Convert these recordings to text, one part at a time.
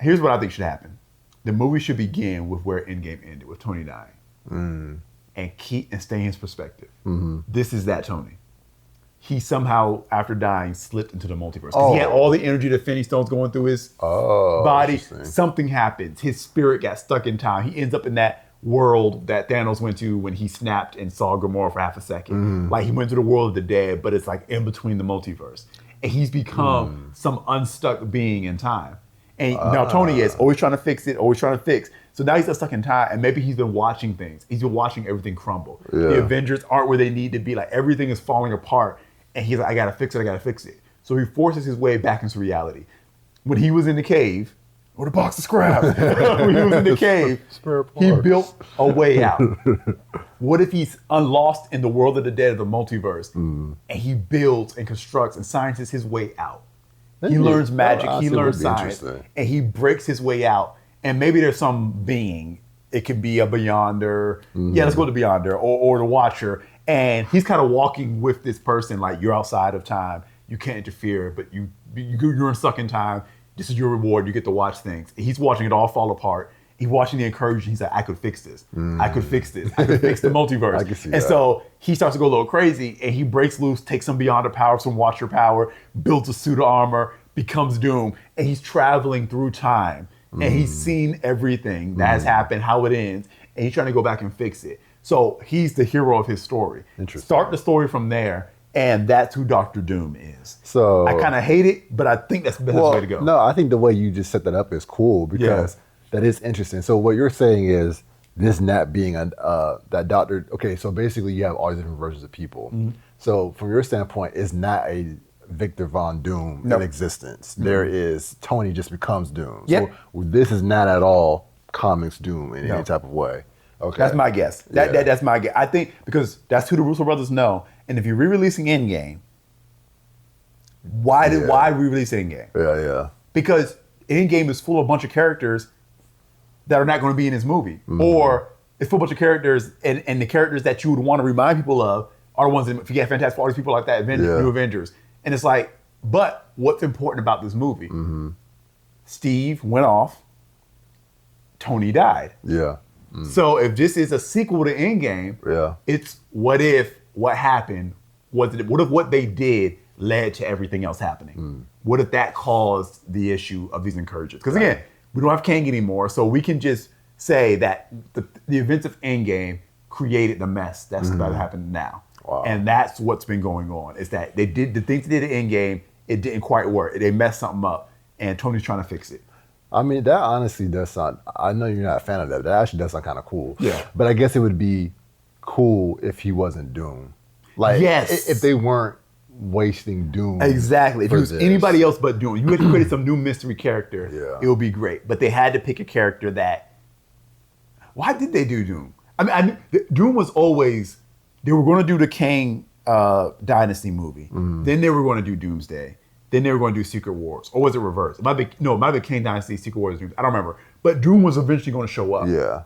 Here's what I think should happen. The movie should begin with where Endgame ended, with Tony dying. And stay in his perspective. This is that Tony. He somehow, after dying, slipped into the multiverse. Because he had all the energy, the Infinity Stones going through his body. Something happens. His spirit got stuck in time. He ends up in that world that Thanos went to when he snapped and saw Gamora for half a second. Like he went to the world of the dead, but it's like in between the multiverse. And he's become some unstuck being in time. And now Tony is always trying to fix it, always trying to fix. So now he's stuck in time, and maybe he's been watching things. He's been watching everything crumble. The Avengers aren't where they need to be. Like everything is falling apart. And he's like, I gotta fix it. So he forces his way back into reality. When he was in the cave, or the box of scrap, when he was in the cave, he built a way out. What if he's lost in the world of the dead of the multiverse, and he builds and constructs and sciences his way out? He learns magic, he learns science, and he breaks his way out. And maybe there's some being, it could be a Beyonder, let's go to Beyonder, or the Watcher, and he's kind of walking with this person like, you're outside of time, you can't interfere, but you're stuck in time, this is your reward, you get to watch things. He's watching it all fall apart. He's watching the encouragement, he's like, I could fix this, I could fix this, I could fix the multiverse. I can see and that. So he starts to go a little crazy, and he breaks loose, takes some Beyonder power, some Watcher power, builds a suit of armor, becomes Doom, and he's traveling through time. And he's seen everything that has happened, how it ends, and he's trying to go back and fix it. So he's the hero of his story. Start the story from there, and that's who Dr. Doom is. So I kind of hate it, but I think that's the best way to go. No, I think the way you just set that up is cool because that is interesting. So what you're saying is this not being that doctor. Okay, so basically you have all these different versions of people. So from your standpoint, it's not a Victor Von Doom in existence. There is Tony just becomes Doom. So this is not at all comics Doom in any type of way. Okay, that's my guess. That's my guess. I think because that's who the Russo Brothers know. And if you're re-releasing Endgame, why re-release Endgame? Yeah. Because Endgame is full of a bunch of characters that are not going to be in this movie, or it's full of a bunch of characters, and the characters that you would want to remind people of are the ones that, if you get Fantastic Four, all these people like that, New Avengers. And it's like, but what's important about this movie? Steve went off, Tony died. So if this is a sequel to Endgame, it's what happened, what if what they did led to everything else happening? What if that caused the issue of these encouragers? Because again, we don't have Kang anymore, so we can just say that the events of Endgame created the mess that's about to happen now. Wow. And that's what's been going on, is that they did the things they did in Endgame, it didn't quite work. They messed something up, and Tony's trying to fix it. I mean, that honestly does sound, I know you're not a fan of that, but that actually does sound kind of cool. Yeah. But I guess it would be cool if he wasn't Doom. Like, if they weren't wasting Doom. Exactly. If it was anybody else but Doom, you had created some new mystery character, it would be great. But they had to pick a character that, why did they do Doom? I mean, Doom was always, they were going to do the Kang Dynasty movie. Then they were going to do Doomsday. Then they were going to do Secret Wars. Or was it reversed? It might be Kang Dynasty, Secret Wars, Doomsday. I don't remember. But Doom was eventually going to show up. Yeah.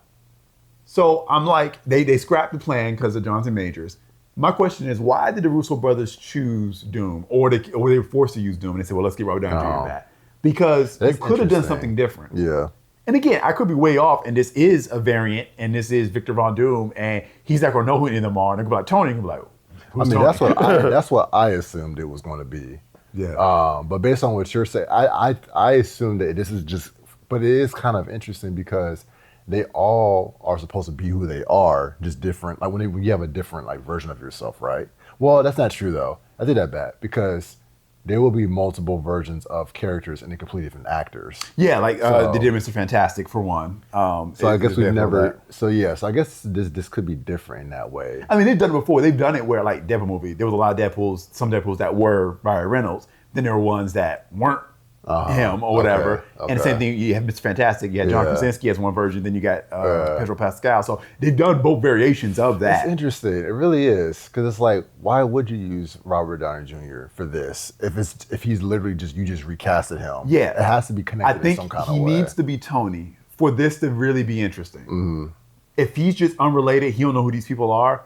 So I'm like, they scrapped the plan because of Jonathan Majors. My question is, why did the Russo brothers choose Doom? Or they were forced to use Doom, and they said, well, let's get Robert Downey Jr. back. Because they could have done something different. Yeah. And again, I could be way off, and this is a variant, and this is Victor Von Doom, and he's not going to know who any of them are. And they're going to be like, Tony, and be like, who's Tony? That's what I assumed it was going to be. Yeah. But based on what you're saying, I assume that this is just, but it is kind of interesting because they all are supposed to be who they are, just different. Like when you have a different like version of yourself, right? Well, that's not true though. I did that bad because there will be multiple versions of characters and they're completely different actors. Yeah, like they did Mr. Fantastic for one. So I guess we've never. So I guess this could be different in that way. I mean, they've done it before. They've done it where like Deadpool movie, there was a lot of Deadpools, some Deadpools that were Ryan Reynolds. Then there were ones that weren't him or whatever. Okay. And the same thing, you have Mr. Fantastic. You had John Krasinski as one version. Then you got Pedro Pascal. So they've done both variations of that. It's interesting. It really is, because it's like, why would you use Robert Downey Jr. for this if he's literally you just recasted him? Yeah, it has to be connected in some kind of way. I think he needs to be Tony for this to really be interesting. If he's just unrelated, he don't know who these people are.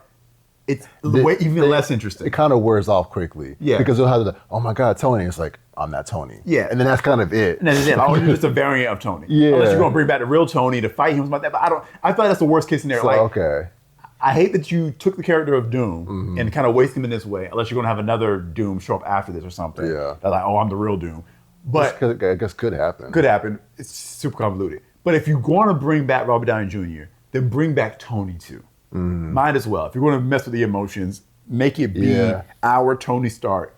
it's the way even less interesting. It kind of wears off quickly. Yeah. Because you'll have the, oh my God, Tony. It's like, I'm not Tony. Yeah. And then that's kind of it. And that's it. Oh, you're just a variant of Tony. Yeah. Unless you're going to bring back the real Tony to fight him like that. But I thought that's the worst case scenario. So, like, okay. I hate that you took the character of Doom and kind of waste him in this way, unless you're going to have another Doom show up after this or something. Yeah. That's like, oh, I'm the real Doom. But I guess could happen. Could happen. It's super convoluted. But if you're going to bring back Robert Downey Jr., then bring back Tony too. Might as well. If you're going to mess with the emotions, make it be our Tony Stark,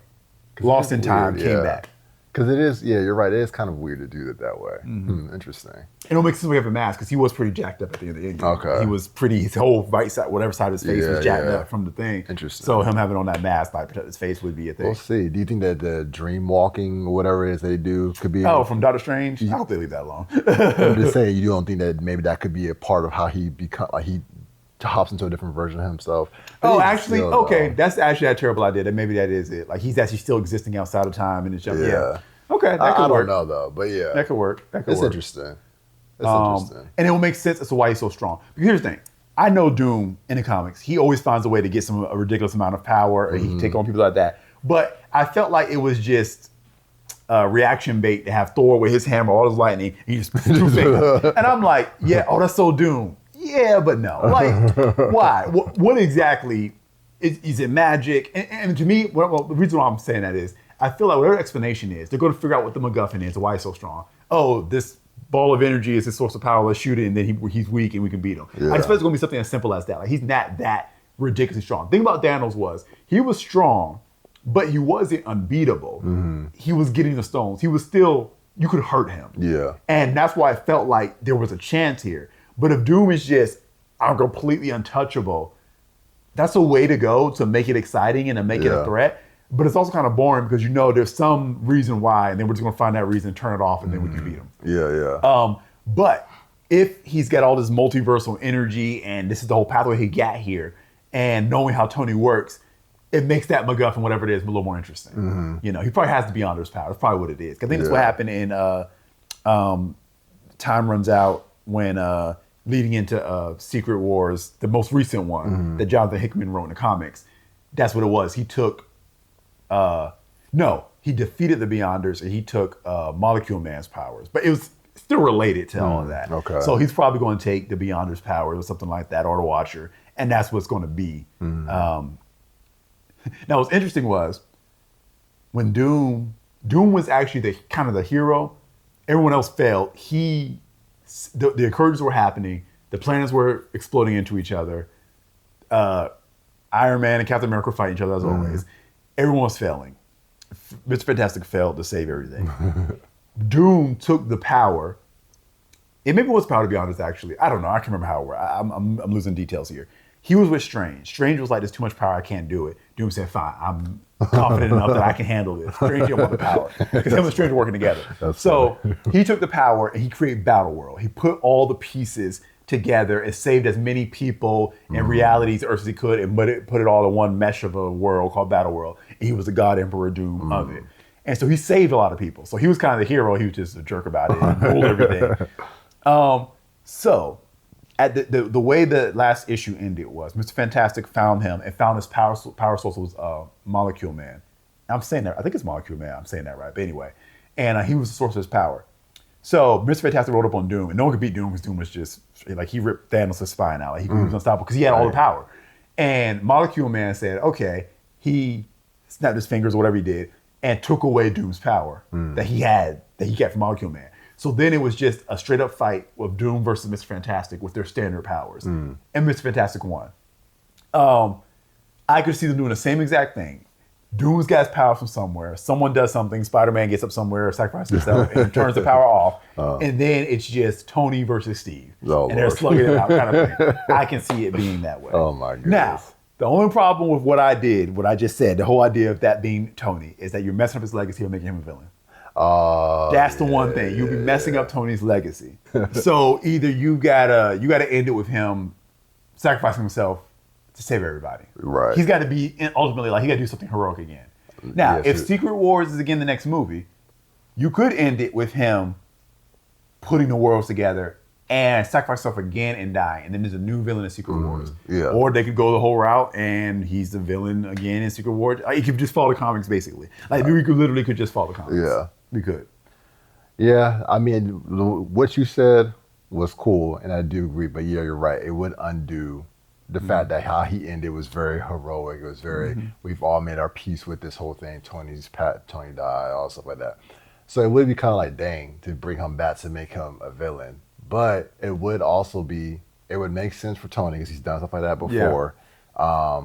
lost in time, came back. Because it is, you're right. It is kind of weird to do it that way. Interesting. And it'll make sense we have a mask because he was pretty jacked up at the end of the Endgame. Okay. He was pretty, his whole right side, whatever side of his face was jacked up from the thing. Interesting. So him having on that mask to protect his face would be a thing. We'll see. Do you think that the dream walking or whatever it is they do could be? Oh, from Doctor Strange? I hope they leave that alone. I'm just saying, you don't think that maybe that could be a part of how he he hops into a different version of himself? Oh, actually, okay. That's actually a terrible idea. That maybe that is it. Like he's actually still existing outside of time and it's just, Okay, that could work. I don't know though, but yeah. That could work. It's interesting. It's interesting. And it will make sense as to why he's so strong. But here's the thing. I know Doom in the comics. He always finds a way to get a ridiculous amount of power or he can take on people like that. But I felt like it was just reaction bait to have Thor with his hammer, all his lightning, and he just two fingers. And I'm like, that's so Doom. Yeah, but no. Like, why? What exactly is it magic? And to me, the reason why I'm saying that is I feel like whatever explanation is, they're going to figure out what the MacGuffin is, why he's so strong. Oh, this ball of energy is his source of power. Let's shoot it, and then he's weak, and we can beat him. I expect it's going to be something as simple as that. Like he's not that ridiculously strong. The thing about Thanos was he was strong, but he wasn't unbeatable. He was getting the stones. He was still, you could hurt him. Yeah, and that's why I felt like there was a chance here. But if Doom is just, I'm completely untouchable, that's a way to go to make it exciting and to make it a threat. But it's also kind of boring because you know there's some reason why, and then we're just going to find that reason, turn it off, and then we can beat him. But if he's got all this multiversal energy and this is the whole pathway he got here, and knowing how Tony works, it makes that MacGuffin, whatever it is, a little more interesting. You know, he probably has the Beyonder's power. That's probably what it is. I think that's what happened in Time Runs Out when leading into Secret Wars, the most recent one that Jonathan Hickman wrote in the comics. That's what it was. He took he defeated the Beyonders and he took Molecule Man's powers, but it was still related to all of that. Okay. So he's probably going to take the Beyonders' powers or something like that, or the Watcher, and that's what's going to be. Now, what's interesting was when Doom was actually the hero. Everyone else failed. The incursions were happening. The planets were exploding into each other. Iron Man and Captain America were fighting each other as always. Everyone was failing. Mr. Fantastic failed to save everything. Doom took the power. It maybe was power to be honest, actually. I don't know. I can't remember how it worked. I'm losing details here. He was with Strange. Strange was like, there's too much power, I can't do it. Doom said, fine, I'm confident enough that I can handle this. Strange didn't want the power. Because him and Strange were working together. He took the power and he created Battleworld. He put all the pieces together and saved as many people and realities Earth as he could and put it all in one mesh of a world called Battleworld. And he was the God Emperor Doom of it. And so he saved a lot of people. So he was kind of the hero. He was just a jerk about it and ruled everything. At the way the last issue ended was Mr. Fantastic found him and found his power source was Molecule Man. I'm saying that, I think it's Molecule Man. I'm saying that right. But anyway, and he was the source of his power. So Mr. Fantastic rode up on Doom, and no one could beat Doom because Doom was just, like, he ripped Thanos' spine out. Like, he was unstoppable because he had all the power. And Molecule Man said, okay, he snapped his fingers or whatever he did and took away Doom's power that he got from Molecule Man. So then it was just a straight up fight with Doom versus Mr. Fantastic with their standard powers. And Mr. Fantastic won. I could see them doing the same exact thing. Doom's got his power from somewhere. Someone does something. Spider-Man gets up somewhere, sacrifices himself, and turns the power off. And then it's just Tony versus Steve. And they're slugging it out kind of thing. I can see it being that way. Oh my goodness. Now, the only problem with what I just said, the whole idea of that being Tony, is that you're messing up his legacy or making him a villain. That's the one thing. You'll be messing up Tony's legacy. So either you gotta end it with him sacrificing himself to save everybody. Right. He's got to be ultimately he got to do something heroic again. Now, if Secret Wars is again the next movie, you could end it with him putting the worlds together and sacrifice himself again and die, and then there's a new villain in Secret Wars. Yeah. Or they could go the whole route and he's the villain again in Secret Wars. Like, you could just follow the comics basically. Like we could literally just follow the comics. Yeah. We could. Yeah, I mean, what you said was cool, and I do agree. But yeah, you're right. It would undo the fact that how he ended was very heroic. It was very, we've all made our peace with this whole thing. Tony died, all stuff like that. So it would be kind of like, dang, to bring him back to make him a villain. But it would also be, it would make sense for Tony because he's done stuff like that before. Yeah.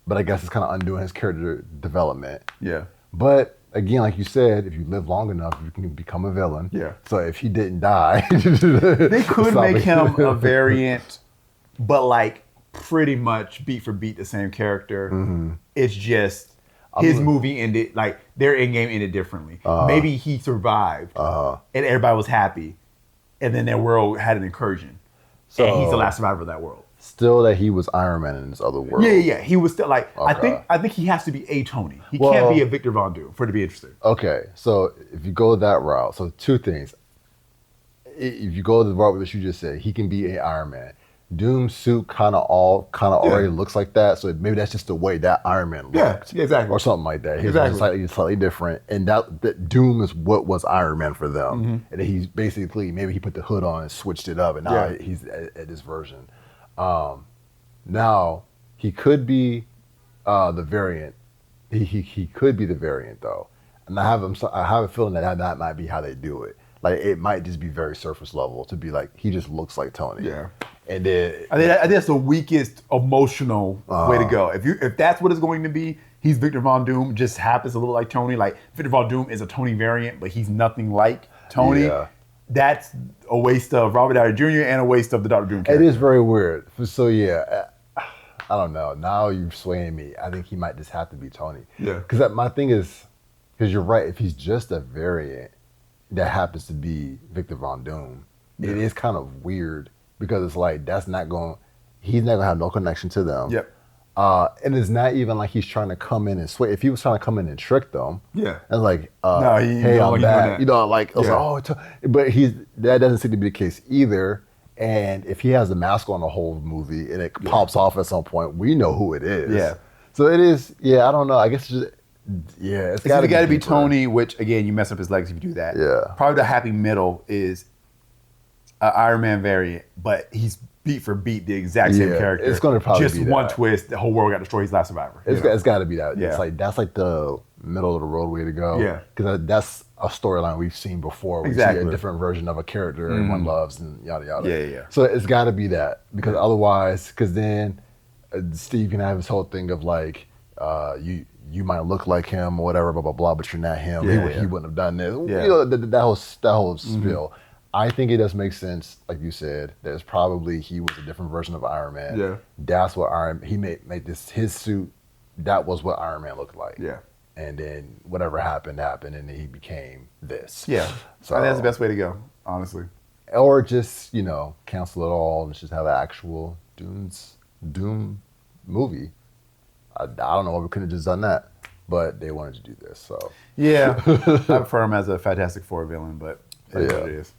But I guess it's kind of undoing his character development. Yeah. But again, like you said, if you live long enough, you can become a villain. Yeah. So if he didn't die, they could make him a variant, but like pretty much beat for beat the same character. It's just his movie ended, like their Endgame ended differently. Maybe he survived and everybody was happy, and then their world had an incursion. So and he's the last survivor of that world. Still that he was Iron Man in this other world. Yeah. He was still like, okay. I think he has to be a Tony. He can't be a Victor Von Doom for it to be interesting. Okay, so if you go that route, so two things. If you go the route that you just said, he can be a Iron Man. Doom's suit kind of already looks like that, so maybe that's just the way that Iron Man looked. Yeah, exactly. Or something like that. His was slightly different, and that Doom is what was Iron Man for them. And then he's basically, maybe he put the hood on and switched it up, and now he's at this version. Now, he could be the variant. He could be the variant, though. And I have a feeling that might be how they do it. Like, it might just be very surface level to be like, he just looks like Tony. Yeah. And then I think that's the weakest emotional way to go. If that's what it's going to be, he's Victor Von Doom, just happens to look like Tony. Like Victor Von Doom is a Tony variant, but he's nothing like Tony. Yeah. That's a waste of Robert Downey Jr. and a waste of the Dr. Doom character. It is very weird. So yeah, I don't know. Now you're swaying me. I think he might just have to be Tony. Yeah. Because my thing is, because you're right. If he's just a variant that happens to be Victor Von Doom, it is kind of weird. Because it's like, he's not going to have no connection to them. Yep. And it's not even like he's trying to come in and sway. If he was trying to come in and trick them, it's like, no, hey, I'm back. You know, like, I was like, oh, but that doesn't seem to be the case either. And if he has the mask on the whole movie and it pops off at some point, we know who it is. Yeah. So it is, I don't know. I guess it's just, it's got to be Tony, which, again, you mess up his legs if you do that. Yeah. Probably the happy middle is an Iron Man variant, but he's beat for beat the exact same character. It's going to probably just be one that. Twist. The whole world got destroyed. He's last survivor. It's got to be that. Yeah. It's like that's like the middle of the road way to go. Yeah, because that's a storyline we've seen before. We see a different version of a character everyone loves and yada yada. Yeah. So it's got to be that because otherwise, because then Steve can have his whole thing of like you might look like him or whatever, blah blah blah, but you're not him. He wouldn't have done this. Yeah. You know, that whole spiel. I think it does make sense, like you said, that it's probably he was a different version of Iron Man. Yeah. That's what he made this his suit. That was what Iron Man looked like. Yeah. And then whatever happened, and then he became this. Yeah. So I think that's the best way to go, honestly. Or just, cancel it all and just have an actual Doom movie. I don't know why we couldn't have just done that, but they wanted to do this, so. Yeah. I prefer him as a Fantastic Four villain, but it is what it is.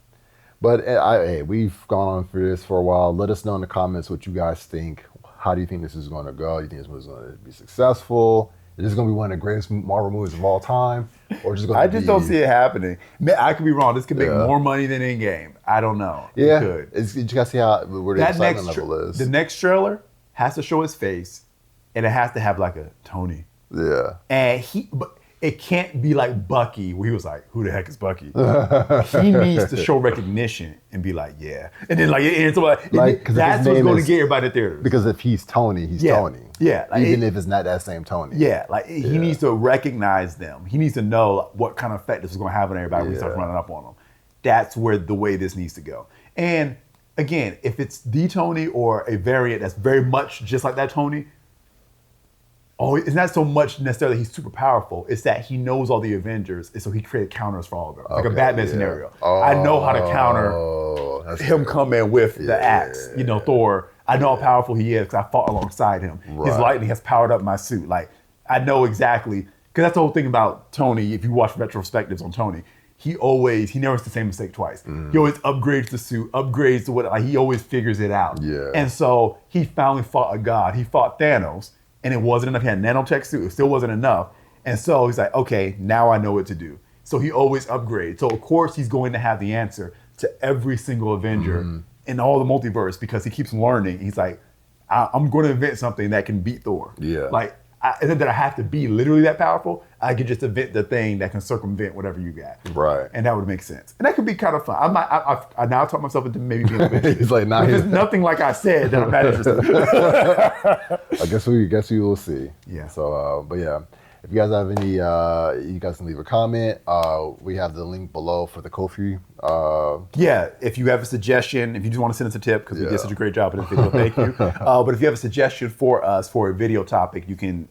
But we've gone on for this for a while. Let us know in the comments what you guys think. How do you think this is going to go? Do you think this movie is going to be successful? Is this going to be one of the greatest Marvel movies of all time? Or just I just don't see it happening. I could be wrong. This could make more money than Endgame. I don't know. Yeah. It could. You got to see where the excitement level is. The next trailer has to show his face, and it has to have like a Tony. Yeah. And it can't be like Bucky, where he was like, who the heck is Bucky? He needs to show recognition and be like, yeah. And then that's what's going to get everybody in theaters. Because if he's Tony, he's Tony. Yeah. Even if it's not that same Tony. Yeah. He needs to recognize them. He needs to know what kind of effect this is going to have on everybody when he starts running up on them. That's where the way this needs to go. And again, if it's the Tony or a variant that's very much just like that Tony, it's not so much necessarily he's super powerful. It's that he knows all the Avengers, and so he created counters for all of them. Like a Batman scenario. I know how to counter him coming with the axe. Thor, I know how powerful he is because I fought alongside him. Right. His lightning has powered up my suit. I know exactly, because that's the whole thing about Tony. If you watch retrospectives on Tony, he never makes the same mistake twice. He always upgrades the suit, upgrades to what, like, he always figures it out. Yeah. And so he finally fought a god. He fought Thanos, and it wasn't enough. He had a nanotech suit. It still wasn't enough. And so he's like, okay, now I know what to do. So he always upgrades. So of course he's going to have the answer to every single Avenger in all the multiverse because he keeps learning. He's like, I'm going to invent something that can beat Thor. Yeah. Like, it's not that I have to be literally that powerful. I could just invent the thing that can circumvent whatever you got. Right. And that would make sense. And that could be kind of fun. I now talk myself into maybe being interested. He's like, nah, there's nothing like I said that I'm not interested. I guess we will see. Yeah. So, but yeah, if you guys have any, you guys can leave a comment. We have the link below for the Ko-fi. Yeah, if you have a suggestion, if you just want to send us a tip, because we did such a great job in this video, thank you. But if you have a suggestion for us for a video topic, you can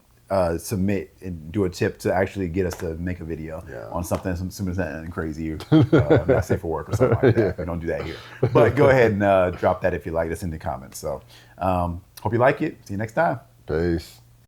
submit and do a tip to actually get us to make a video on something, assuming it's nothing crazy, not safe for work or something like that. We don't do that here. But go ahead and drop that if you like us in the comments. So hope you like it. See you next time. Peace.